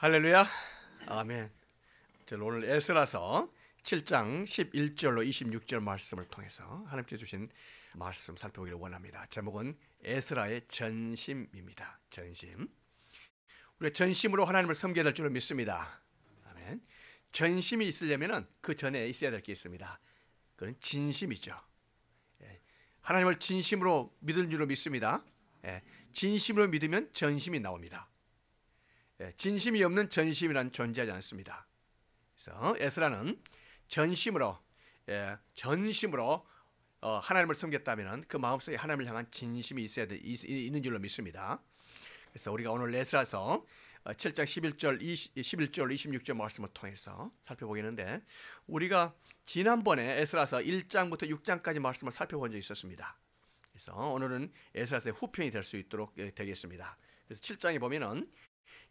할렐루야. 아멘. 저는 오늘 에스라서 7장 11절로 26절 말씀을 통해서 하나님께 주신 말씀 살펴보기를 원합니다. 제목은 에스라의 전심입니다. 전심. 우리가 전심으로 하나님을 섬겨야 될 줄로 믿습니다. 아멘. 전심이 있으려면 그 전에 있어야 될 게 있습니다. 그건 진심이죠. 하나님을 진심으로 믿는 줄로 믿습니다. 진심으로 믿으면 전심이 나옵니다. 진심이 없는 전심이란 존재하지 않습니다. 그래서 에스라는 전심으로 하나님을 섬겼다면 그 마음속에 하나님을 향한 진심이 있는 줄로 믿습니다. 그래서 우리가 오늘 에스라서 7장 11절 26절 말씀을 통해서 살펴보겠는데, 우리가 지난번에 에스라서 1장부터 6장까지 말씀을 살펴본 적이 있었습니다. 그래서 오늘은 에스라서의 후편이 될 수 있도록 되겠습니다. 그래서 7장에 보면은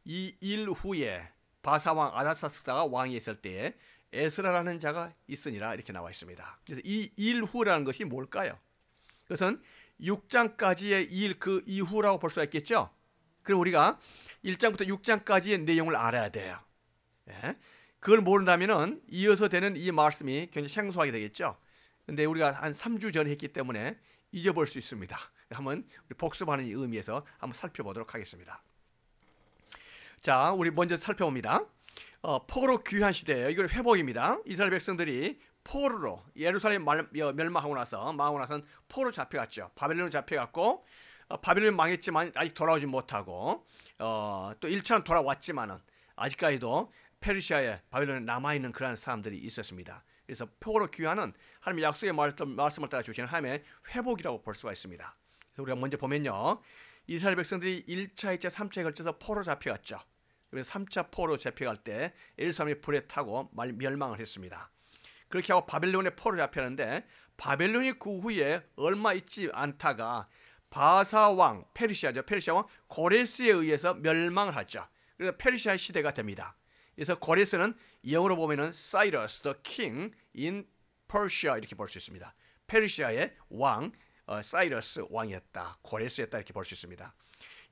이 일 후에 바사왕 아닥사스다가 왕이 있을 때에 에스라라는 자가 있으니라 이렇게 나와 있습니다. 그래서 이 일 후라는 것이 뭘까요? 그것은 6장까지의 일 그 이후라고 볼 수가 있겠죠. 그럼 우리가 1장부터 6장까지의 내용을 알아야 돼요. 그걸 모른다면은 이어서 되는 이 말씀이 굉장히 생소하게 되겠죠. 근데 우리가 한 3주 전에 했기 때문에 잊어볼 수 있습니다. 한번 우리 복습하는 의미에서 한번 살펴보도록 하겠습니다. 자, 우리 먼저 살펴봅니다. 포로 귀환 시대예요. 이건 회복입니다. 이스라엘 백성들이 포로로 예루살렘 멸망하고 나서는 포로 잡혀갔죠. 바벨론으로 잡혀갔고, 바벨론이 망했지만 아직 돌아오지 못하고, 또 1차는 돌아왔지만은 아직까지도 페르시아에 바벨론에 남아있는 그런 사람들이 있었습니다. 그래서 포로 귀환은 하나님의 약속의 말씀을 따라 주시는 하나님의 회복이라고 볼 수가 있습니다. 그래서 우리가 먼저 보면요, 이스라엘 백성들이 1차, 2차, 3차에 걸쳐서 포로 잡혀갔죠. 그래서 3차 포로 잡혀갈 때 예루살렘이 불에 타고 멸망을 했습니다. 그렇게 하고 바벨론에 포로 잡혔는데, 바벨론이 그 후에 얼마 있지 않다가 바사왕, 페르시아죠. 페르시아왕 고레스에 의해서 멸망을 하죠. 그래서 페르시아 시대가 됩니다. 그래서 고레스는 영어로 보면은 Cyrus the King in Persia 이렇게 볼 수 있습니다. 페르시아의 왕, 사이러스 왕이었다, 고레스였다 이렇게 볼 수 있습니다.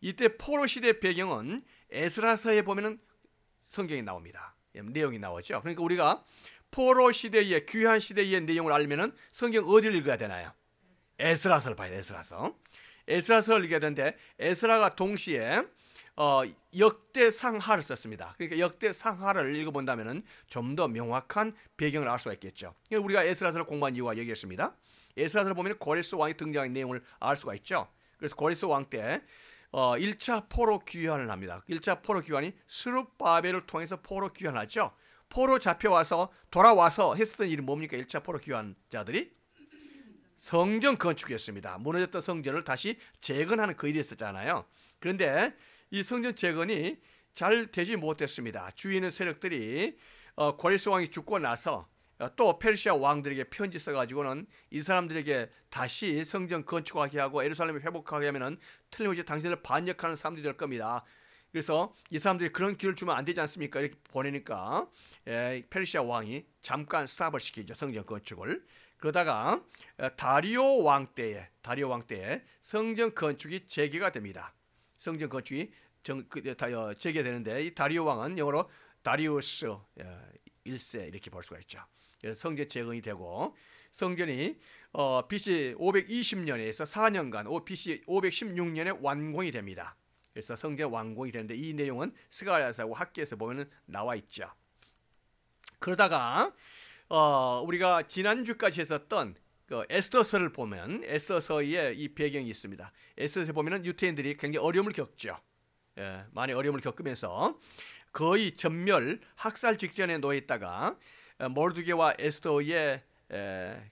이때 포로 시대 배경은 에스라서에 보면은 성경이 나옵니다. 내용이 나오죠. 그러니까 우리가 포로 시대의 귀환 시대의 내용을 알면은 성경 어디를 읽어야 되나요? 에스라서를 봐야 돼요. 에스라서를 읽어야 되는데, 에스라가 동시에 역대상하를 썼습니다. 그러니까 역대상하를 읽어본다면은 좀 더 명확한 배경을 알 수가 있겠죠. 우리가 에스라서를 공부한 이유가 여기였습니다. 에스라서를 보면 고레스 왕이 등장한 내용을 알 수가 있죠. 그래서 고레스 왕 때 1차 포로 귀환을 합니다. 1차 포로 귀환이 스룹바벨을 통해서 포로 귀환하죠. 포로 잡혀와서 돌아와서 했었던 일이 뭡니까? 1차 포로 귀환자들이 성전 건축이었습니다. 무너졌던 성전을 다시 재건하는 그 일이 있었잖아요. 그런데 이 성전 재건이 잘 되지 못했습니다. 주위에 있는 세력들이 고레스 왕이 죽고 나서 또 페르시아 왕들에게 편지 써가지고는 이 사람들에게 다시 성전 건축하게 하고 예루살렘을 회복하게 하면은 틀림없이 당신을 반역하는 사람들이 될 겁니다. 그래서 이 사람들이 그런 기회를 주면 안 되지 않습니까? 이렇게 보내니까 페르시아 왕이 잠깐 스탑을 시키죠, 성전 건축을. 그러다가 다리오 왕 때에 성전 건축이 재개가 됩니다. 성전 건축이 재개되는데, 이 다리오 왕은 영어로 다리우스 1세 이렇게 볼 수가 있죠. 성전 재건이 되고, 성전이 BC 520년에서 4년간 BC 516년에 완공이 됩니다. 그래서 성전 완공이 되는데, 이 내용은 스가랴서하고 학기에서 보면 나와 있죠. 그러다가 우리가 지난주까지 했었던 그 에스더서를 보면 에스더서에 이 배경이 있습니다. 에스더서에 보면은 유대인들이 굉장히 어려움을 겪죠. 많이 어려움을 겪으면서 거의 전멸, 학살 직전에 놓여 있다가 모르드게와 에스더의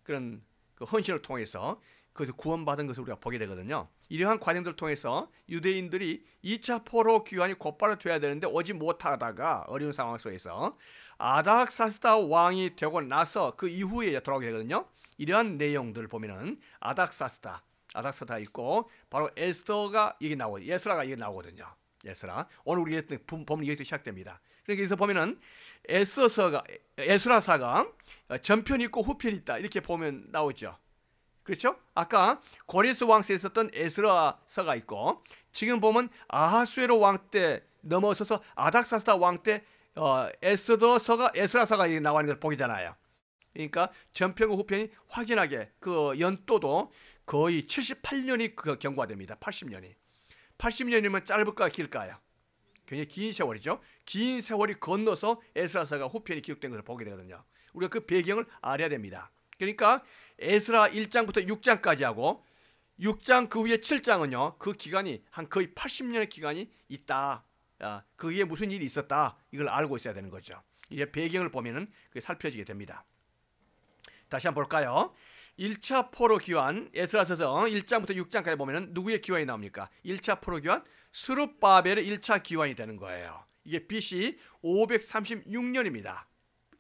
그런 그 헌신을 통해서 그것을 구원받은 것을 우리가 보게 되거든요. 이러한 과정들을 통해서 유대인들이 2차 포로 귀환이 곧바로 돼야 되는데 오지 못하다가 어려운 상황 속에서 아닥사스다 왕이 되고 나서 그 이후에 돌아오게 되거든요. 이러한 내용들을 보면은 아닥사스다 있고, 바로 에스더가 이게 나오고, 예스라가 이게 나오거든요. 에스라. 오늘 우리 보면 여기서 시작됩니다. 그러니까 여기서 보면은 에스라사가 전편이 있고 후편이 있다 이렇게 보면 나오죠. 그렇죠? 아까 고레스 왕세에 있었던 에스라서가 있고, 지금 보면 아하수에로 왕 때 넘어서서 아닥사스다 왕 때 에스라서가 나와있는 걸 보이잖아요. 그러니까 전편과 후편이 확연하게 그 연도도 거의 78년이 그 경과가 됩니다. 80년이. 80년이면 짧을까 길까요? 굉장히 긴 세월이죠. 긴 세월이 건너서 에스라서가 후편이 기록된 것을 보게 되거든요. 우리가 그 배경을 알아야 됩니다. 그러니까 에스라 1장부터 6장까지 하고 6장 그 위에 7장은요. 그 기간이 한 거의 80년의 기간이 있다. 그 위에 무슨 일이 있었다. 이걸 알고 있어야 되는 거죠. 이제 배경을 보면은 그게 살펴지게 됩니다. 다시 한번 볼까요? 1차 포로 귀환 에스라서서 1장부터 6장까지 보면은 누구의 귀환이 나옵니까? 1차 포로 귀환 스룹바벨의 1차 귀환이 되는 거예요. 이게 BC 536년입니다.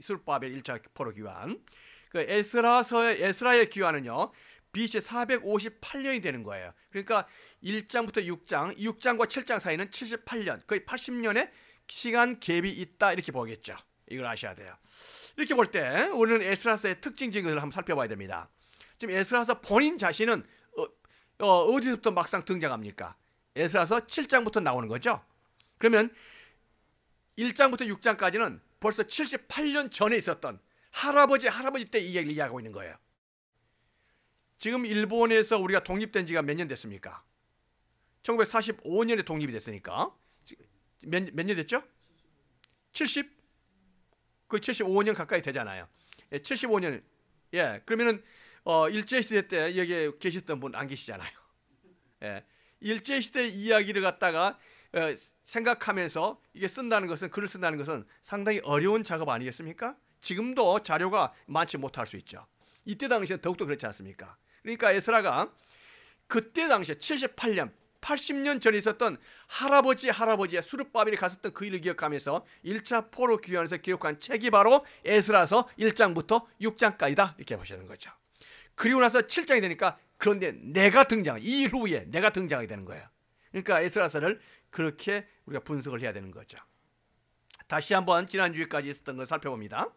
스룹바벨 1차 포로 귀환. 그 에스라의 귀환은요. BC 458년이 되는 거예요. 그러니까 1장부터 6장, 6장과 7장 사이는 78년, 거의 80년의 시간 갭이 있다 이렇게 보겠죠. 이걸 아셔야 돼요. 이렇게 볼 때 우리는 에스라서의 특징적인 것을 한번 살펴봐야 됩니다. 지금 에스라서 본인 자신은 어디서부터 막상 등장합니까? 에스라서 7장부터 나오는 거죠. 그러면 1장부터 6장까지는 벌써 78년 전에 있었던 할아버지 때 이야기를 이야기하고 있는 거예요. 지금 일본에서 우리가 독립된 지가 몇 년 됐습니까? 1945년에 독립이 됐으니까 몇 년 됐죠? 70? 거의 75년 가까이 되잖아요. 75년. 예, 그러면은 일제시대 때 여기에 계셨던 분 안 계시잖아요. 예, 일제시대 이야기를 갖다가 생각하면서 이게 쓴다는 것은, 글을 쓴다는 것은 상당히 어려운 작업 아니겠습니까? 지금도 자료가 많지 못할 수 있죠. 이때 당시엔 더욱더 그렇지 않습니까? 그러니까 에스라가 그때 당시에 78년, 80년 전에 있었던 할아버지의 스룹바벨이 갔었던 그 일을 기억하면서 1차 포로 귀환에서 기록한 책이 바로 에스라서 1장부터 6장까지다 이렇게 보시는 거죠. 그리고 나서 7장이 되니까 그런데 내가 등장, 이 후에 내가 등장하게 되는 거예요. 그러니까 에스라서를 그렇게 우리가 분석을 해야 되는 거죠. 다시 한번 지난주에까지 있었던 걸 살펴봅니다.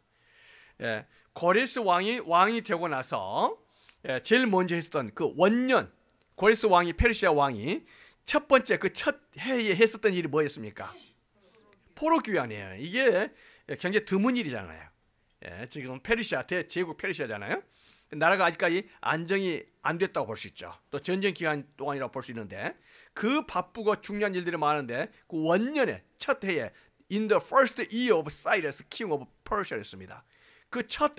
예, 고레스 왕이 되고 나서 제일 먼저 했었던 그 원년, 고레스 왕이, 페르시아 왕이 첫 번째 그 첫 해에 했었던 일이 뭐였습니까? 포로 귀환이에요. 이게 굉장히 드문 일이잖아요. 예, 지금 페르시아, 대제국 페르시아잖아요. 나라가 아직까지 안정이 안 됐다고 볼 수 있죠. 또 전쟁 기간 동안이라고 볼 수 있는데 그 바쁘고 중요한 일들이 많은데 그 원년의 첫 해에 In the first year of Cyrus, king of Persia였습니다. 그 첫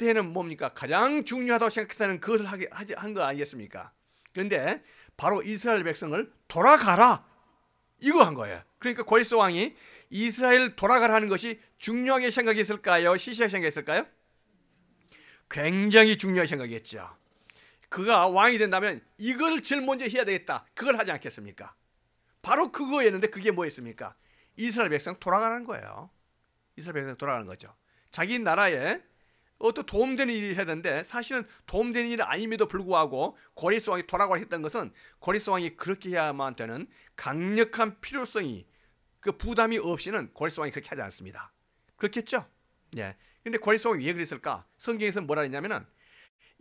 해에는 뭡니까? 가장 중요하다고 생각했다는 그것을 한 거 아니겠습니까? 그런데 바로 이스라엘 백성을 돌아가라 이거 한 거예요. 그러니까 고레스 왕이 이스라엘 돌아가라 하는 것이 중요하게 생각했을까요? 시시하게 생각했을까요? 굉장히 중요하게 생각했죠. 그가 왕이 된다면 이걸 제일 먼저 해야 되겠다. 그걸 하지 않겠습니까? 바로 그거였는데 그게 뭐였습니까? 이스라엘 백성 돌아가는 거예요. 이스라엘 백성 돌아가는 거죠. 자기 나라에 어떤 도움되는 일을 해야 되는데 사실은 도움되는 일은 아님에도 불구하고 고레스 왕이 돌아가라 했던 것은 고레스 왕이 그렇게 해야만 되는 강력한 필요성이, 그 부담이 없이는 고레스 왕이 그렇게 하지 않습니다. 그렇겠죠? 예. 근데 고레스 왕이 왜 그랬을까? 성경에서는 뭐라 했냐면은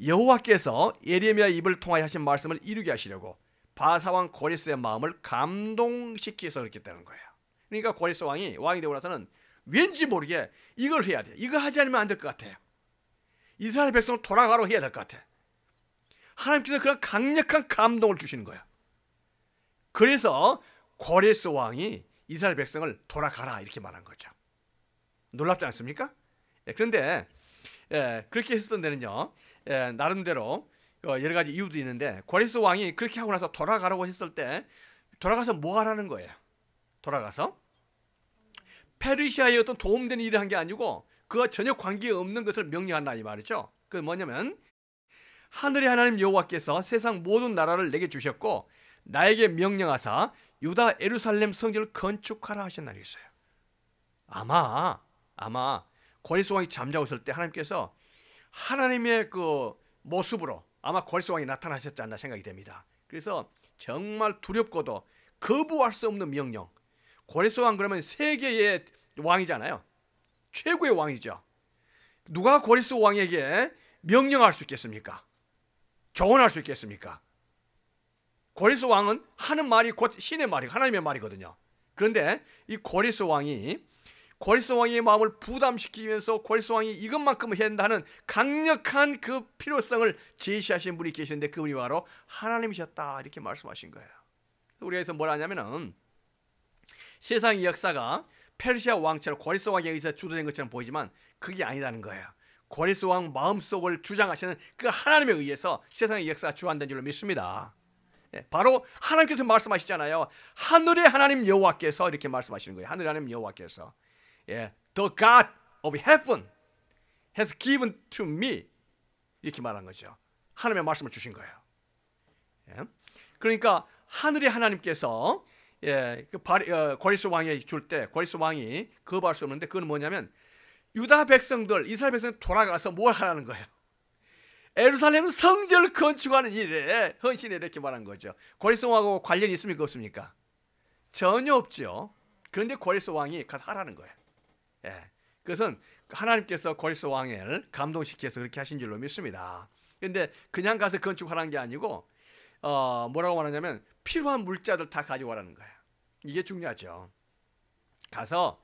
여호와께서 예레미야 입을 통하여 하신 말씀을 이루게 하시려고 바사왕 고레스의 마음을 감동시켜서 그랬다는 거예요. 그러니까 고레스 왕이 되고 나서는 왠지 모르게 이걸 해야 돼. 이거 하지 않으면 안 될 것 같아요. 이스라엘 백성을 돌아가라고 해야 될 것 같아. 하나님께서 그런 강력한 감동을 주시는 거예요. 그래서 고레스 왕이 이스라엘 백성을 돌아가라 이렇게 말한 거죠. 놀랍지 않습니까? 그런데 그렇게 했었던 데는요, 나름대로 여러 가지 이유도 있는데 고레스 왕이 그렇게 하고 나서 돌아가라고 했을 때 돌아가서 뭐 하라는 거예요? 돌아가서 페르시아의 어떤 도움되는 일을 한 게 아니고 그와 전혀 관계없는 것을 명령한다 이 말이죠. 그 뭐냐면 하늘의 하나님 여호와께서 세상 모든 나라를 내게 주셨고 나에게 명령하사 유다 예루살렘 성전을 건축하라 하셨나니 있어요. 아마 고레스 왕이 잠자고 있을 때 하나님께서 하나님의 그 모습으로 아마 고레스 왕이 나타나셨지 않나 생각이 됩니다. 그래서 정말 두렵고도 거부할 수 없는 명령. 고레스 왕 그러면 세계의 왕이잖아요. 최고의 왕이죠. 누가 고레스 왕에게 명령할 수 있겠습니까? 조언할 수 있겠습니까? 고레스 왕은 하는 말이 곧 신의 말이고 하나님의 말이거든요. 그런데 이 고레스 왕의 마음을 부담시키면서 고레스 왕이 이것만큼은 해야 한다는 강력한 그 필요성을 제시하신 분이 계시는데 그분이 바로 하나님이셨다 이렇게 말씀하신 거예요. 우리가 여기서 뭘 하냐면은 세상의 역사가 페르시아 왕처럼 고레스 왕에 의해서 주도된 것처럼 보이지만 그게 아니라는 거예요. 고레스 왕 마음속을 주장하시는 그 하나님에 의해서 세상의 역사가 주관된 줄로 믿습니다. 바로 하나님께서 말씀하시잖아요. 하늘의 하나님 여호와께서 이렇게 말씀하시는 거예요. 하늘의 하나님 여호와께서 The God of heaven has given to me 이렇게 말한 거죠. 하나님의 말씀을 주신 거예요. 그러니까 하늘의 하나님께서 고레스 왕에 줄 때 고레스 왕이 거부할 수 없는데 그건 뭐냐면 유다 백성들, 이스라엘 백성들 돌아가서 뭘 하라는 거예요. 예루살렘 성전을 건축하는 일에 헌신해 이렇게 말한 거죠. 고레스 왕하고 관련이 있습니까 없습니까? 전혀 없죠. 그런데 고레스 왕이 가서 하라는 거예요. 그것은 하나님께서 고레스 왕을 감동시켜서 그렇게 하신 줄로 믿습니다. 그런데 그냥 가서 건축하라는 게 아니고 뭐라고 말하냐면 필요한 물자들 다 가지고 가라는 거예요. 이게 중요하죠. 가서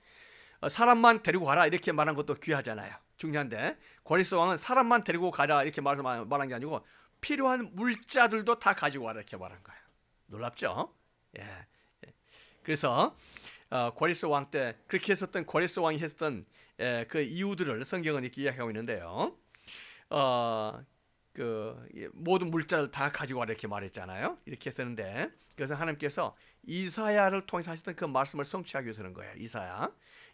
사람만 데리고 가라 이렇게 말한 것도 귀하잖아요. 중요한데 고레스 왕은 사람만 데리고 가라 이렇게 말한 게 아니고 필요한 물자들도 다 가지고 와라 이렇게 말한 거예요. 놀랍죠? 그래서 고레스 왕 때 그렇게 했었던 고레스 왕이 했었던 그 이유들을 성경은 이렇게 이야기하고 있는데요. 모든 물자를 다 가지고 와라 이렇게 말했잖아요. 이렇게 했었는데 그래서 하나님께서 이사야를 통해서 하셨던 그 말씀을 성취하기 위해서 그런 거예요.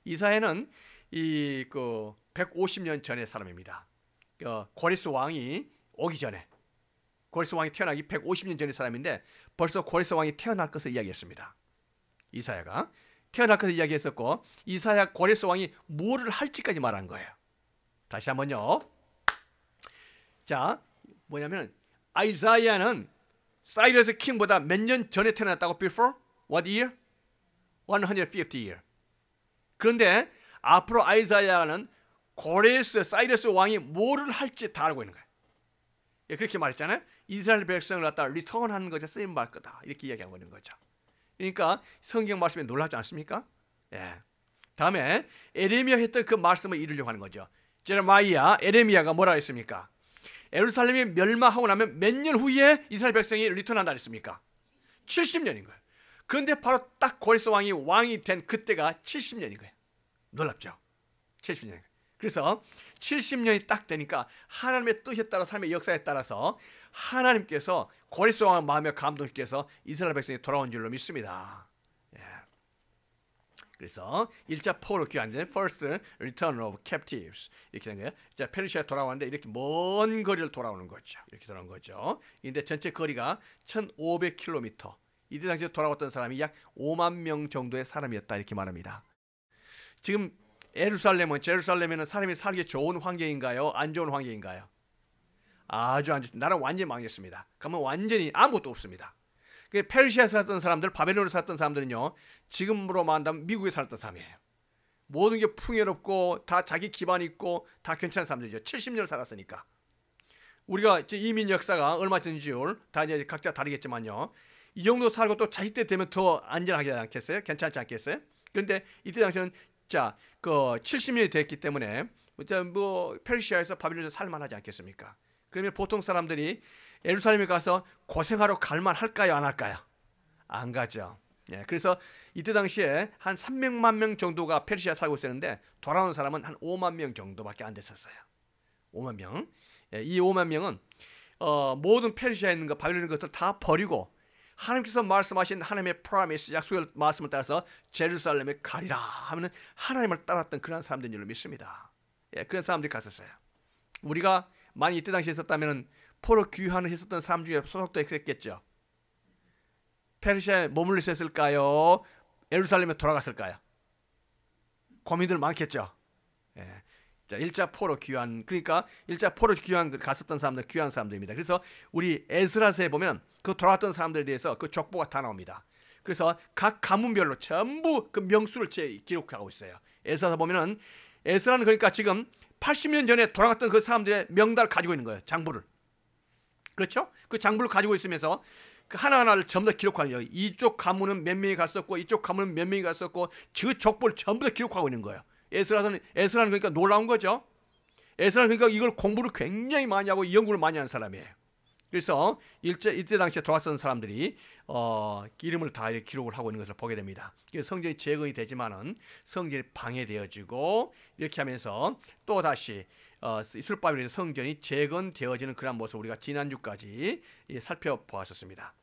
이사야는 150년 전의 사람입니다. 고레스 왕이 오기 전에 고레스 왕이 태어나기 150년 전의 사람인데 벌써 고레스 왕이 태어날 것을 이야기했습니다. 이사야가 태어날 것을 이야기했었고 이사야 고레스 왕이 뭐를 할지까지 말한 거예요. 다시 한번요. 자, 뭐냐면 이사야는 사이러스 킹보다 몇 년 전에 태어났다고? Before? What year? 150 year. 그런데 앞으로 이사야는 사이러스 왕이 뭐를 할지 다 알고 있는 거예요. 그렇게 말했잖아요. 이스라엘 백성을 갖다 리턴하는 것에 쓰임 받을 거다 이렇게 이야기하고 있는 거죠. 그러니까 성경 말씀에 놀랍지 않습니까? 다음에 에레미야 했던 그 말씀을 이루려고 하는 거죠. 에레미야가 뭐라 했습니까? 예루살렘이 멸망하고 나면 몇 년 후에 이스라엘 백성이 리턴한다 했습니까? 70년인 거예요. 그런데 바로 딱 고레스 왕이 된 그때가 70년인 거예요. 놀랍죠? 70년. 그래서 70년이 딱 되니까 하나님의 뜻에 따라 삶의 역사에 따라서 하나님께서 고레스 왕의 마음에 감동시켜서 이스라엘 백성이 돌아온 줄로 믿습니다. 그래서 1차 포로 귀환된 First Return of Captives 이렇게 된 거예요. 자, 페르시아 돌아왔는데 이렇게 먼 거리를 돌아오는 거죠. 이렇게 돌아온 거죠. 근데 전체 거리가 1,500km. 이때 당시에 돌아왔던 사람이 약 5만 명 정도의 사람이었다 이렇게 말합니다. 지금 제루살렘에는 사람이 살기 좋은 환경인가요? 안 좋은 환경인가요? 아주 안 좋습니다. 나라는 완전히 망했습니다. 가면 완전히 아무것도 없습니다. 페르시아에 살았던 사람들, 바벨론에 살았던 사람들은요, 지금으로 말한다면 미국에 살았던 사람이에요. 모든 게 풍요롭고 다 자기 기반이 있고 다 괜찮은 사람들이죠. 70년을 살았으니까. 우리가 이제 이민 역사가 얼마 전인 줄 다 이제 각자 다르겠지만요. 이 정도 살고 또 자식 때 되면 더 안전하지 않겠어요? 괜찮지 않겠어요? 그런데 이때 당시에는 자, 70년이 됐기 때문에 페르시아에서 바빌론에서 살만하지 않겠습니까? 그러면 보통 사람들이 예루살렘에 가서 고생하러 갈만 할까요? 안 할까요? 안 가죠. 그래서 이때 당시에 한 300만 명 정도가 페르시아에 살고 있었는데 돌아오는 사람은 한 5만 명 정도밖에 안 됐었어요. 5만 명. 이 5만 명은 모든 페르시아에 있는 것, 바빌론에 있는 것들 다 버리고 하나님께서 말씀하신 하나님의 프로미스, 약속의 말씀을 따라서 제루살렘에 가리라 하면 하나님을 따랐던 그런 사람들인 줄로 믿습니다. 그런 사람들이 갔었어요. 우리가 만약 이때 당시에 있었다면 포로 귀환을 했었던 사람 중에 소속도 했겠죠. 페르시아에 머물러 있었을까요? 예루살렘에 돌아갔을까요? 고민들 많겠죠. 자, 1차 포로 귀환, 그러니까 1차 포로 귀환 갔었던 사람들, 귀한 사람들입니다. 그래서 우리 에스라서에 보면 그 돌아왔던 사람들에 대해서 그 족보가 다 나옵니다. 그래서 각 가문별로 전부 그 명수를 기록하고 있어요. 에스라서 보면은 에스라는 그러니까 지금 80년 전에 돌아갔던 그 사람들의 명단을 가지고 있는 거예요. 장부를. 그렇죠? 그 장부를 가지고 있으면서 그 하나하나를 전부 다 기록하는 거예요. 이쪽 가문은 몇 명이 갔었고 이쪽 가문은 몇 명이 갔었고 그 족보를 전부 다 기록하고 있는 거예요. 에스라는 그러니까 놀라운 거죠. 에스라는 그러니까 이걸 공부를 굉장히 많이 하고 연구를 많이 하는 사람이에요. 그래서 이때 당시에 돌아선 사람들이 이름을 다 이렇게 기록을 하고 있는 것을 보게 됩니다. 그래서 성전이 재건이 되지만은 성전이 방해되어지고 이렇게 하면서 또 다시 스룹바벨의 성전이 재건되어지는 그런 모습을 우리가 지난주까지 살펴보았었습니다.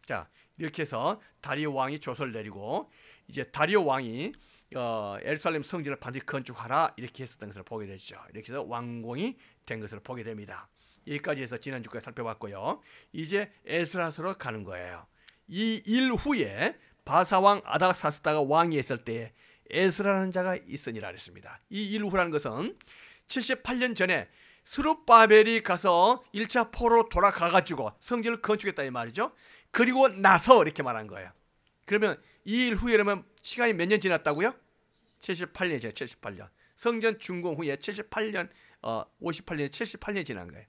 자, 이렇게 해서 다리오 왕이 조서를 내리고 이제 다리오 왕이 예루살렘 성전을 반드시 건축하라 이렇게 했었던 것을 보게 되죠. 이렇게 해서 왕궁이 된 것을 보게 됩니다. 여기까지 해서 지난주까지 살펴봤고요. 이제 에스라서로 가는 거예요. 이 일 후에 바사왕 아닥사스다가 왕이 있을 때에 에스라라는 자가 있으니라 그랬습니다. 이 일 후라는 것은 78년 전에 스룹바벨이 가서 1차 포로로 돌아가가지고 성전을 건축했다 이 말이죠. 그리고 나서 이렇게 말한 거예요. 그러면 이 일 후에 그러면 시간이 몇 년 지났다고요? 78년이죠. 78년. 성전 준공 후에 78년, 58년에 78년이 지난 거예요.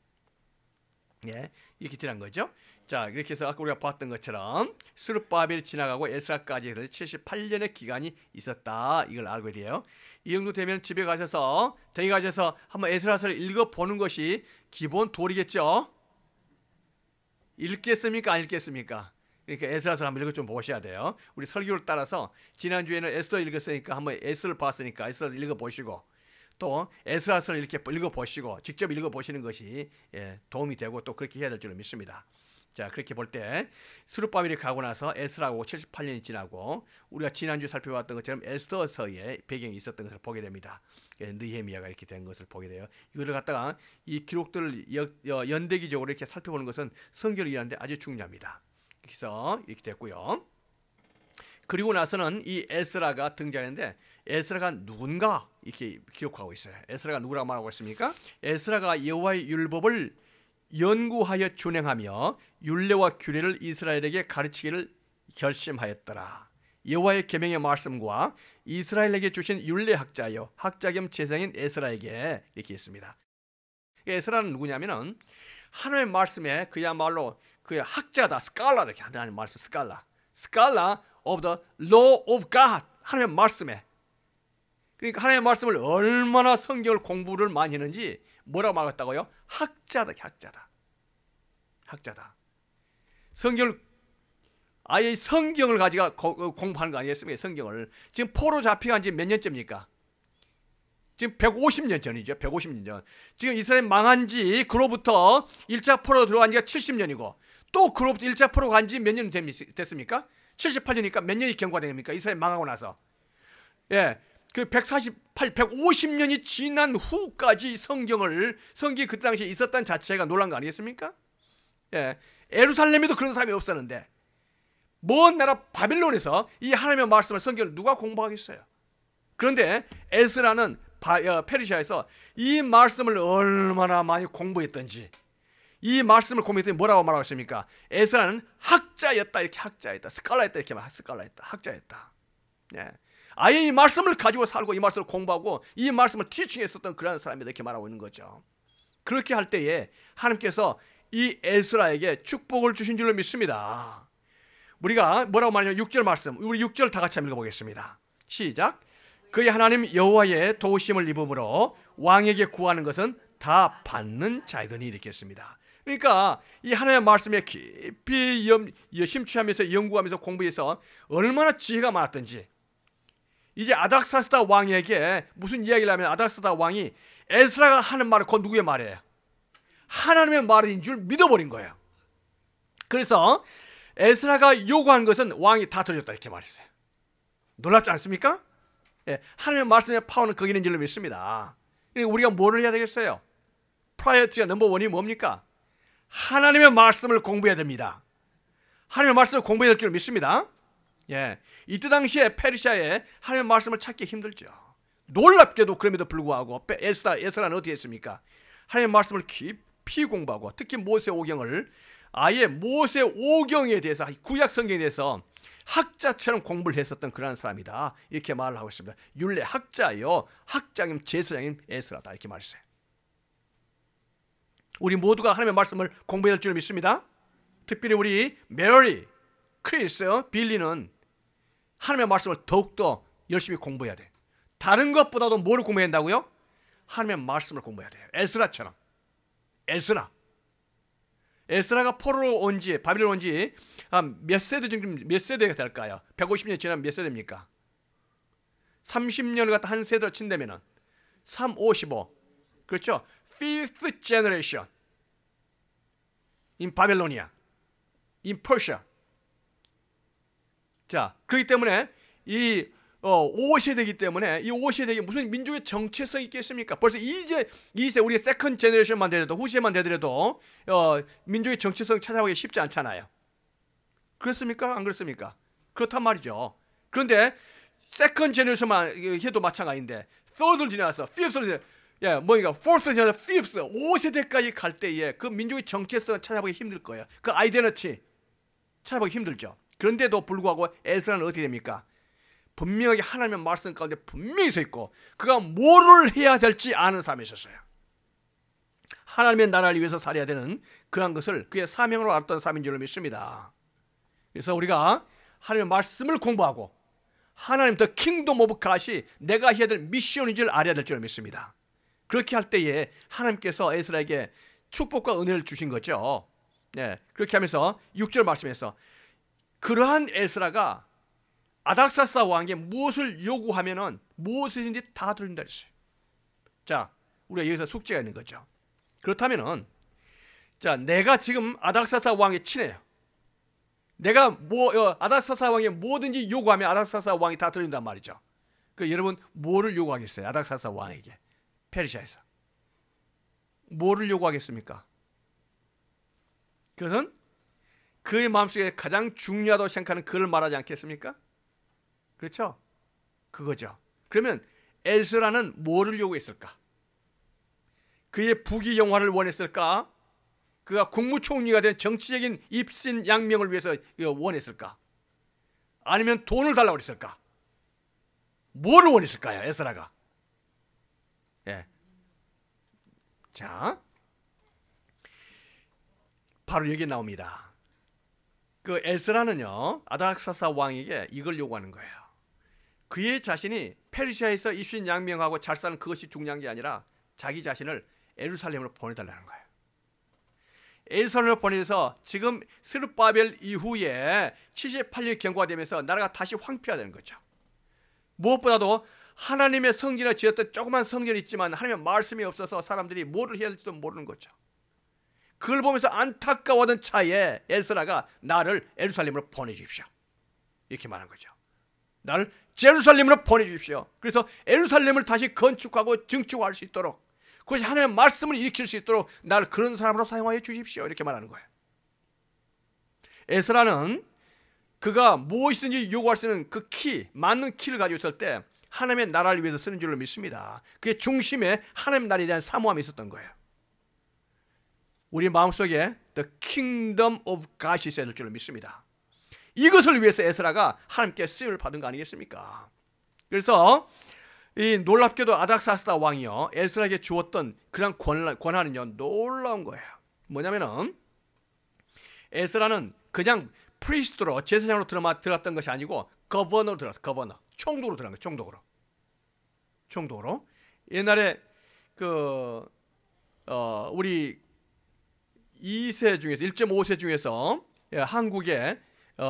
예, 이렇게 지난 거죠. 자, 이렇게 해서 아까 우리가 봤던 것처럼 스룹바벨이 지나가고 에스라까지 78년의 기간이 있었다. 이걸 알고 돼요. 이 정도 되면 집에 가셔서 댁에 가셔서 한번 에스라서를 읽어보는 것이 기본 도리겠죠. 읽겠습니까? 안 읽겠습니까? 그러니까 에스라서를 한번 읽어 좀 보셔야 돼요. 우리 설교를 따라서 지난주에는 에스더 읽었으니까 한번 에스더를 봤으니까 에스더를 읽어보시고 또 에스라서를 이렇게 읽어보시고 직접 읽어보시는 것이 도움이 되고 또 그렇게 해야 될 줄로 믿습니다. 자, 그렇게 볼 때 스룹바벨이 가고 나서 에스라하고 78년이 지나고 우리가 지난주 살펴봤던 것처럼 에스더서의 배경이 있었던 것을 보게 됩니다. 느헤미야가 이렇게 된 것을 보게 돼요. 이거를 갖다가 이 기록들을 연대기적으로 이렇게 살펴보는 것은 성경을 이해하는데 아주 중요합니다. 그래서 이렇게 됐고요. 그리고 나서는 이 에스라가 등장했는데 에스라가 누군가 이렇게 기록하고 있어요. 에스라가 누구라고 말하고 있습니까? 에스라가 여호와의 율법을 연구하여 준행하며 율례와 규례를 이스라엘에게 가르치기를 결심하였더라. 여호와의 계명의 말씀과 이스라엘에게 주신 율례학자요 학자 겸 제사장인 에스라에게 이렇게 했습니다. 에스라는 누구냐면은 하나님의 말씀에 그야말로 그 학자다, 스칼라 이렇게 하나님의 말씀 스칼라 of the law of God 하나님의 말씀에 그러니까 하나님의 말씀을 얼마나 성경을 공부를 많이 했는지 뭐라고 말했다고요? 학자다. 성경을 아예 성경을 가지고 공부하는 거 아니겠습니까? 성경을 지금 포로 잡혀간 지 몇 년째입니까? 지금 150년 전이죠. 150년 전. 지금 이스라엘 망한 지 그로부터 1차 포로 들어간 지가 70년이고 또 그로부터 1차 포로 간 지 몇 년 됐습니까? 78년이니까 몇 년이 경과됩니까? 이스라엘 망하고 나서. 예. 그 150년이 지난 후까지 성경이 그때 당시에 있었다는 자체가 놀란 거 아니겠습니까? 예. 예루살렘에도 그런 사람이 없었는데 먼 나라 바빌론에서 이 하나님의 말씀을 성경을 누가 공부하겠어요? 그런데 에스라는 페르시아에서 이 말씀을 얼마나 많이 공부했던지 이 말씀을 공부했더니 뭐라고 말하고 있습니까? 에스라는 학자였다 이렇게 학자였다 스칼라였다 이렇게 스칼라였다 학자였다. 예. 아예 이 말씀을 가지고 살고 이 말씀을 공부하고 이 말씀을 티칭했었던 그런 사람이 이렇게 말하고 있는 거죠. 그렇게 할 때에 하나님께서 이 에스라에게 축복을 주신 줄로 믿습니다. 우리가 뭐라고 말하냐면 6절 말씀 우리 6절 다 같이 한번 읽어보겠습니다. 시작. 그의 하나님 여호와의 도우심을 입음으로 왕에게 구하는 것은 다 받는 자이더니 이렇게 했습니다. 그러니까 이 하나님의 말씀에 깊이 심취하면서 연구하면서 공부해서 얼마나 지혜가 많았던지 이제 아닥사스다 왕에게 무슨 이야기를 하면 아닥사스다 왕이 에스라가 하는 말은 그 누구의 말이에요? 하나님의 말인 줄 믿어버린 거예요. 그래서 에스라가 요구한 것은 왕이 다 들어줬다 이렇게 말했어요. 놀랍지 않습니까? 예, 하나님의 말씀의 파워는 거기 있는 줄로 믿습니다. 우리가 뭐를 해야 되겠어요? 프라이어티가 넘버 원이 뭡니까? 하나님의 말씀을 공부해야 됩니다. 하나님의 말씀을 공부해야 될 줄 믿습니다. 예, 이때 당시에 페르시아에 하나님의 말씀을 찾기 힘들죠. 놀랍게도 그럼에도 불구하고 에스라는 어떻게 했습니까? 하나님의 말씀을 깊이 공부하고 특히 모세오경을 아예 모세오경에 대해서 구약 성경에 대해서 학자처럼 공부를 했었던 그런 사람이다 이렇게 말을 하고 있습니다. 율례 학자요 학자님 제사장님 에스라다 이렇게 말했어요. 우리 모두가 하나님의 말씀을 공부해야 할 줄 믿습니다. 특별히 우리 메리, 크리스, 빌리는 하나님의 말씀을 더욱더 열심히 공부해야 돼. 다른 것보다도 뭐를 공부해야 된다고요? 하나님의 말씀을 공부해야 돼요. 에스라처럼. 에스라가 포로로 온 지, 바빌론 온 지 몇 세대 정도, 몇 세대가 될까요? 150년 지나면 몇 세대입니까? 30년을 갖다 한 세대로 친다면은 3, 55. 그렇죠? Fifth generation in Babylonia, in Persia. 자, 그렇기 때문에 이 5세대이기 때문에 이 5세대에 무슨 민족의 정체성이 있겠습니까? 벌써 이제 2세 우리가 세컨드 제너레이션만 되더라도 후세만 되더라도 민족의 정체성 찾아보기 쉽지 않잖아요. 그렇습니까? 안 그렇습니까? 그렇단 말이죠. 그런데 세컨드 제너레이션만 해도 마찬가지인데 third를 지나서 fifth를 뭐니까 fourth를 지나서 fifth 5세대까지 갈 때에 그 민족의 정체성을 찾아보기 힘들 거예요. 그 아이덴티티 찾아보기 힘들죠. 그런데도 불구하고 에스라는 어떻게 됩니까? 분명하게 하나님의 말씀 가운데 분명히 서 있고 그가 뭐를 해야 될지 아는 사람이 있었어요. 하나님의 나라를 위해서 살아야 되는 그런 것을 그의 사명으로 알았던 사람인 줄 믿습니다. 그래서 우리가 하나님의 말씀을 공부하고 하나님 더 킹덤 오브 갓이 내가 해야 될 미션인 줄 알아야 될 줄 믿습니다. 그렇게 할 때에 하나님께서 에스라에게 축복과 은혜를 주신 거죠. 네, 그렇게 하면서 6절 말씀에서 그러한 에스라가 아닥사스다 왕에게 무엇을 요구하면은 무엇이든지 다 드린다 했어요. 자, 우리가 여기서 숙제가 있는 거죠. 그렇다면은 자, 내가 지금 아닥사스다 왕에 친해요. 내가 아닥사스다 왕에 뭐든지 요구하면 아닥사스다 왕이 다 드린단 말이죠. 그 여러분 뭐를 요구하겠어요? 아닥사스다 왕에게 페르시아에서 뭐를 요구하겠습니까? 그것은 그의 마음속에 가장 중요하다고 생각하는 그를 말하지 않겠습니까? 그렇죠? 그거죠. 그러면 에스라는 뭐를 요구했을까? 그의 부귀 영화를 원했을까? 그가 국무총리가 된 정치적인 입신양명을 위해서 원했을까? 아니면 돈을 달라고 했을까? 뭐를 원했을까요? 에스라가. 예. 자, 바로 여기 나옵니다. 그 에스라는요 아닥사스다 왕에게 이걸 요구하는 거예요. 그의 자신이 페르시아에서 입신양명하고 잘 사는 그것이 중요한 게 아니라 자기 자신을 예루살렘으로 보내달라는 거예요. 예루살렘으로 보내서 지금 스룹바벨 이후에 78년이 경과가 되면서 나라가 다시 황폐화되는 거죠. 무엇보다도 하나님의 성전을 지었던 조그만 성전이 있지만 하나님의 말씀이 없어서 사람들이 뭐를 해야 할지도 모르는 거죠. 그걸 보면서 안타까워하던 차에 에스라가 나를 예루살렘으로 보내주십시오. 이렇게 말한 거죠. 나를 예루살렘으로 보내주십시오. 그래서 예루살렘을 다시 건축하고 증축할 수 있도록 그것이 하나님의 말씀을 일으킬 수 있도록 나를 그런 사람으로 사용하여 주십시오. 이렇게 말하는 거예요. 에스라는 그가 무엇이든지 요구할 수 있는 그 키, 맞는 키를 가지고 있을 때 하나님의 나라를 위해서 쓰는 줄로 믿습니다. 그의 중심에 하나님의 나라에 대한 사모함이 있었던 거예요. 우리 마음속에 The Kingdom of God이 있어야 될 줄로 믿습니다. 이것을 위해서 에스라가 하나님께 쓰임을 받은 거 아니겠습니까? 그래서 이 놀랍게도 아닥사스다 왕이요 에스라에게 주었던 그런 권한은요 놀라운 거예요. 뭐냐면은 에스라는 그냥 프리스트로 제사장으로 들어갔던 것이 아니고 거버너로 들어갔어. 거버너 총독으로 들어간 거예요. 총독으로 옛날에 우리 2세 중에서 1.5세 중에서 한국에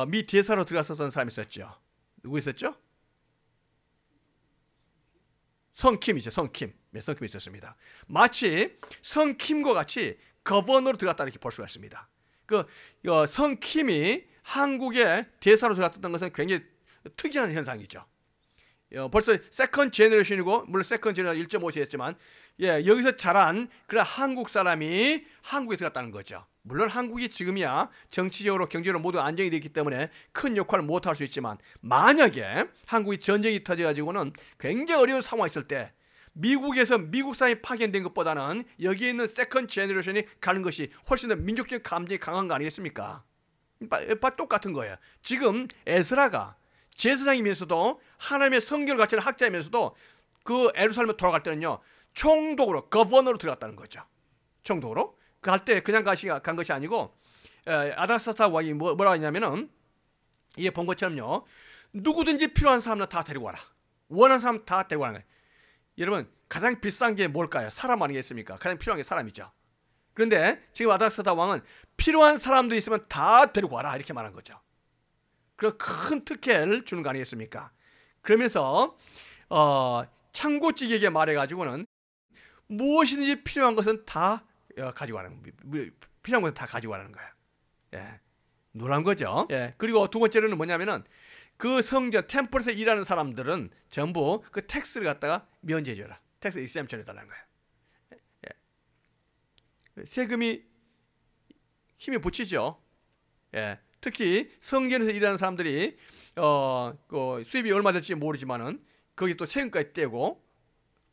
미 대사로 들어갔었던 사람이 있었죠. 누구 있었죠? 성킴이죠. 성킴. 네, 성킴이 있었습니다. 마치 성킴과 같이 거버너로 들어갔다 이렇게 볼 수가 있습니다. 성킴이 한국에 대사로 들어갔던 것은 굉장히 특이한 현상이죠. 벌써 세컨드 제너레이션이고 물론 세컨드 제너레이션 1.5세였지만 여기서 자란 그런 한국 사람이 한국에 들어갔다는 거죠. 물론 한국이 지금이야 정치적으로 경제적으로 모두 안정이 되기 때문에 큰 역할을 못할 수 있지만 만약에 한국이 전쟁이 터져가지고는 굉장히 어려운 상황이 있을 때 미국에서 미국 사람이 파견된 것보다는 여기에 있는 세컨드 제너레이션이 가는 것이 훨씬 더 민족적 감정이 강한 거 아니겠습니까? 똑같은 거예요. 지금 에스라가 제사장이면서도 하나님의 성경을 가르치는 학자이면서도 그 예루살렘에 돌아갈 때는요 총독으로 거버너로 들어갔다는 거죠. 총독으로 갈 때 그냥 간 것이 아니고 아닥사스다 왕이 뭐라 했냐면은 이게 본 것처럼요. 누구든지 필요한 사람은 다 데리고 와라. 원하는 사람 다 데리고 와라. 여러분 가장 비싼 게 뭘까요? 사람 아니겠습니까? 가장 필요한 게 사람이죠. 그런데 지금 아닥사스다 왕은 필요한 사람들이 있으면 다 데리고 와라 이렇게 말한 거죠. 그런 큰 특혜를 주는 거 아니겠습니까? 그러면서 창고찌개에게 말해가지고는 무엇이든지 필요한 것은 다 가지고 가는 필요한 것은 다 가지고 가는 거예요. 예, 놀란 거죠. 예, 그리고 두 번째로는 뭐냐면은 그 성전 템플에서 일하는 사람들은 전부 그 텍스를 갖다가 면제해줘라. 텍스 익셈션 해달라는 거예요. 예. 세금이 힘이 붙이죠. 예, 특히 성전에서 일하는 사람들이 그 수입이 얼마 될지 모르지만은 거기 또 세금까지 떼고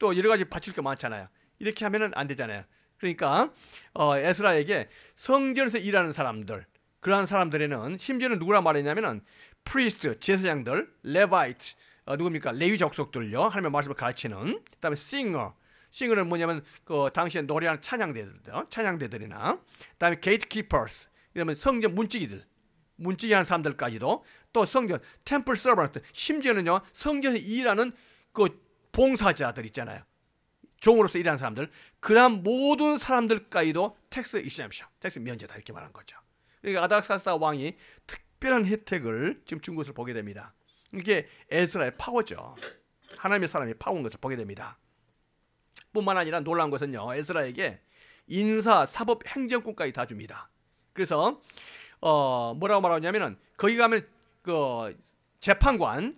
또 여러 가지 바칠 게 많잖아요. 이렇게 하면은 안 되잖아요. 그러니까 에스라에게 성전에서 일하는 사람들, 그러한 사람들에는 심지어는 누구라 말했냐면은 프리스트, 제사장들, 레바이트, 누굽니까? 레위 족속들요. 하나님의 말씀을 가르치는. 그다음에 싱어는 뭐냐면 그 당시에 노래하는 찬양대들이나, 그다음에 게이트키퍼스, 이러면 성전 문지기 하는 사람들까지도, 또 성전 템플 서번트, 심지어는요 성전에서 일하는 그 봉사자들 있잖아요. 종으로서 일하는 사람들, 그런 모든 사람들까지도 텍스 익셈션, 텍스 면제다 이렇게 말한 거죠. 그러니까 아닥사스다 왕이 특별한 혜택을 지금 준 것을 보게 됩니다. 이게 에스라의 파워죠. 하나님의 사람이 파워인 것을 보게 됩니다. 뿐만 아니라 놀라운 것은요, 에스라에게 인사, 사법, 행정권까지 다 줍니다. 그래서 뭐라고 말하냐면은 거기 가면 그 재판관이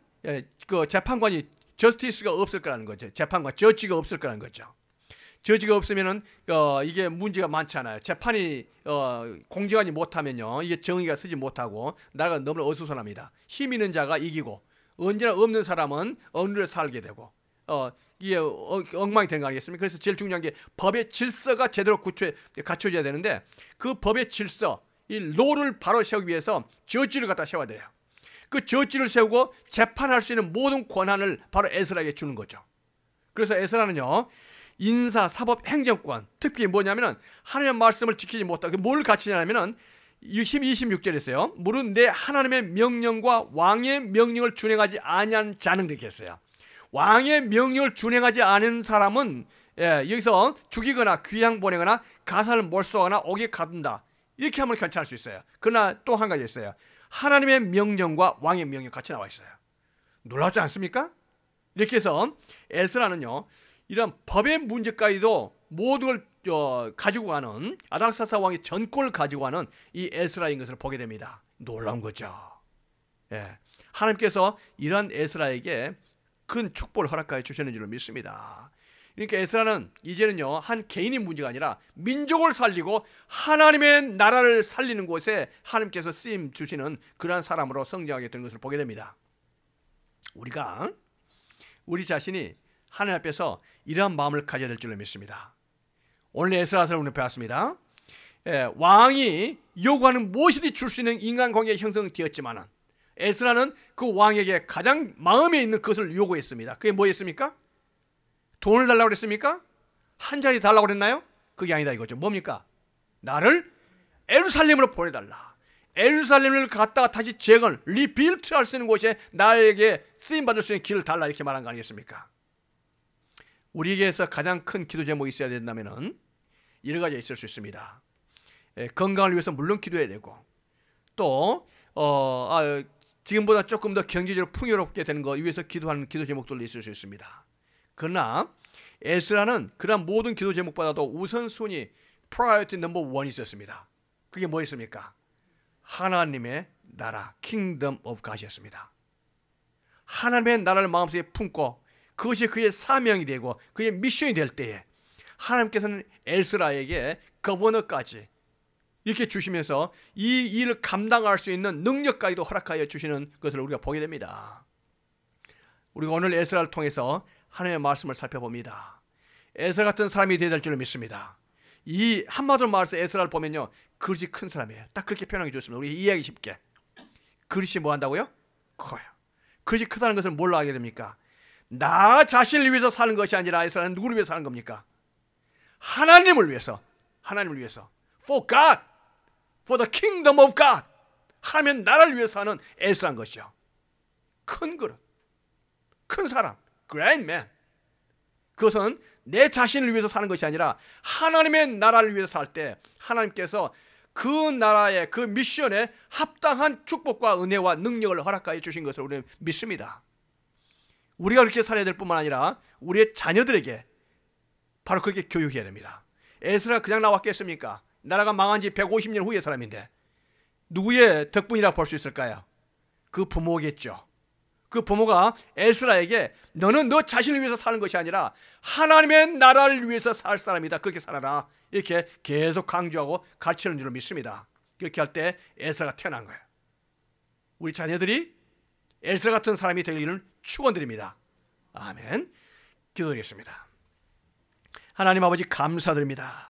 저스티스가 없을 거라는 거죠. 재판관, 저지가 없을 거라는 거죠. 저지가 없으면은 이게 문제가 많잖아요. 재판이 공정하지 못하면요, 이게 정의가 서지 못하고 나라가 너무나 어수선합니다. 힘 있는 자가 이기고 언제나 없는 사람은 억눌려 살게 되고 이게 엉망이 되는 거 아니겠습니까? 그래서 제일 중요한 게 법의 질서가 제대로 갖춰져야 되는데, 그 법의 질서, 이 로를 바로 세우기 위해서 저지를 갖다 세워야 돼요. 그 저지를 세우고 재판할 수 있는 모든 권한을 바로 에스라에게 주는 거죠. 그래서 에스라는요, 인사, 사법, 행정권, 특히 뭐냐면은 하나님의 말씀을 지키지 못하고 뭘 가르치냐면은 26절에 있어요. 무릇 내 하나님의 명령과 왕의 명령을 준행하지 아니한 자는 되겠어요. 왕의 명령을 준행하지 않은 사람은 여기서 죽이거나 귀양 보내거나 가사를 몰수하거나 옥에 가둔다, 이렇게 하면 괜찮을 수 있어요. 그러나 또 한 가지 있어요. 하나님의 명령과 왕의 명령 같이 나와 있어요. 놀랍지 않습니까? 이렇게 해서 에스라는요, 이런 법의 문제까지도 모든 걸 가지고 가는, 아닥사스다 왕의 전권을 가지고 가는 이 에스라인 것을 보게 됩니다. 놀라운 거죠. 예. 하나님께서 이러한 에스라에게 큰 축복을 허락하여 주셨는 줄로 믿습니다. 그러니까 에스라는 이제는요, 한 개인의 문제가 아니라 민족을 살리고 하나님의 나라를 살리는 곳에 하나님께서 쓰임 주시는 그러한 사람으로 성장하게 되는 것을 보게 됩니다. 우리가 우리 자신이 하나님 앞에서 이러한 마음을 가져야 될 줄로 믿습니다. 오늘 에스라서를 우리는 배웠습니다. 왕이 요구하는 무엇이든지 줄 수 있는 인간관계가 형성되었지만 에스라는 그 왕에게 가장 마음에 있는 것을 요구했습니다. 그게 뭐였습니까? 돈을 달라고 그랬습니까? 한 자리 달라고 그랬나요? 그게 아니다 이거죠. 뭡니까? 나를 예루살렘으로 보내달라. 예루살렘을 갔다가 다시 재건, 리빌트 할 수 있는 곳에 나에게 쓰임받을 수 있는 길을 달라, 이렇게 말한 거 아니겠습니까? 우리에게서 가장 큰 기도 제목이 있어야 된다면 여러 가지가 있을 수 있습니다. 건강을 위해서 물론 기도해야 되고, 또 지금보다 조금 더 경제적으로 풍요롭게 되는 것 위해서 기도하는 기도 제목들도 있을 수 있습니다. 그러나 에스라는 그런 모든 기도 제목보다도 우선순위, priority number 1이 있었습니다. 그게 뭐였습니까? 하나님의 나라, Kingdom of God이었습니다. 하나님의 나라를 마음속에 품고 그것이 그의 사명이 되고 그의 미션이 될 때에 하나님께서는 에스라에게 거버너까지 이렇게 주시면서 이 일을 감당할 수 있는 능력까지도 허락하여 주시는 것을 우리가 보게 됩니다. 우리가 오늘 에스라를 통해서 하나님의 말씀을 살펴봅니다. 에스라 같은 사람이 되어야 될 줄로 믿습니다. 이 한마디로 말해서 에스라를 보면요, 그릇이 큰 사람이에요. 딱 그렇게 표현하기 좋습니다. 우리 이해하기 쉽게. 그릇이 뭐 한다고요? 커요. 그릇이 크다는 것을 뭘로 알게 됩니까? 나 자신을 위해서 사는 것이 아니라 에스라는 누구를 위해서 사는 겁니까? 하나님을 위해서. 하나님을 위해서. For God. for the kingdom of God. 하나님의 나라를 위해서 사는 에스라인 것이죠. 큰 그릇, 큰 사람, great man. 그것은 내 자신을 위해서 사는 것이 아니라 하나님의 나라를 위해서 살 때 하나님께서 그 나라의 그 미션에 합당한 축복과 은혜와 능력을 허락하여 주신 것을 우리는 믿습니다. 우리가 그렇게 살아야 될 뿐만 아니라 우리의 자녀들에게 바로 그렇게 교육해야 됩니다. 에스라가 그냥 나왔겠습니까? 나라가 망한 지 150년 후의 사람인데 누구의 덕분이라고 볼 수 있을까요? 그 부모겠죠. 그 부모가 에스라에게 너는 너 자신을 위해서 사는 것이 아니라 하나님의 나라를 위해서 살 사람이다. 그렇게 살아라. 이렇게 계속 강조하고 가르치는 줄로 믿습니다. 그렇게 할 때 에스라가 태어난 거예요. 우리 자녀들이 에스라 같은 사람이 되기를 축원드립니다. 아멘. 기도드리겠습니다. 하나님 아버지 감사드립니다.